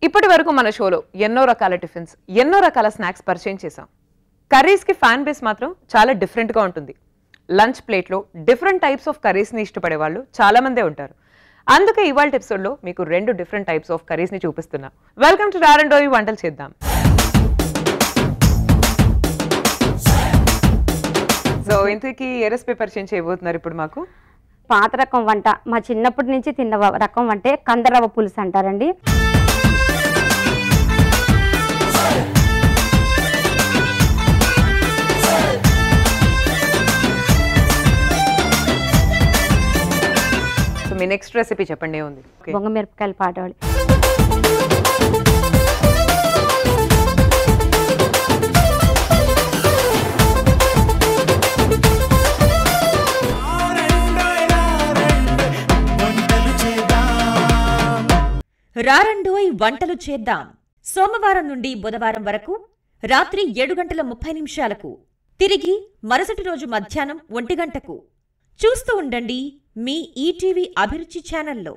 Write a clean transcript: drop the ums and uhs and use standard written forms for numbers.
ఇప్పటి వరకు మన షోలో ఎన్నో రకాల టిఫిన్స్, ఎన్నో రకాల స్నాక్స్ పరిచయం చేసాం. కర్రీస్కి ఫ్యాన్ బేస్ మాత్రం చాలా డిఫరెంట్గా ఉంటుంది. లంచ్ ప్లేట్లో డిఫరెంట్ టైప్స్ ఆఫ్ కర్రీస్ని ఇష్టపడే వాళ్ళు చాలా మందే ఉంటారు. అందుకే ఇవాళ ఎపిసోడ్లో మీకు 2 డిఫరెంట్ టైప్స్ ఆఫ్ కర్రీస్ని చూపిస్తున్నా. వెల్కమ్ టు రారండోయి వంటలు చేద్దాం. సో ఇంతకీ ఏ రెసిపీ పరిచయం చేయబోతున్నారు ఇప్పుడు మాకు? పాత రకం వంట, మా చిన్నప్పటి నుంచి తిన్న రకం వంటే కందరవ్వ పులుసు అంటారండి. సో మీ నెక్స్ట్ రెసిపీ చెప్పండి. ఏముంది? బొంగమిరపకాయలు పాటవాడి. రారండోయ్ వంటలు చేద్దాం. సోమవారం నుండి బుధవారం వరకు రాత్రి 7:30 తిరిగి మరుసటి రోజు మధ్యాహ్నం 1 గంటకు చూస్తూ ఉండండి మీ ఈటీవీ అభిరుచి ఛానల్లో.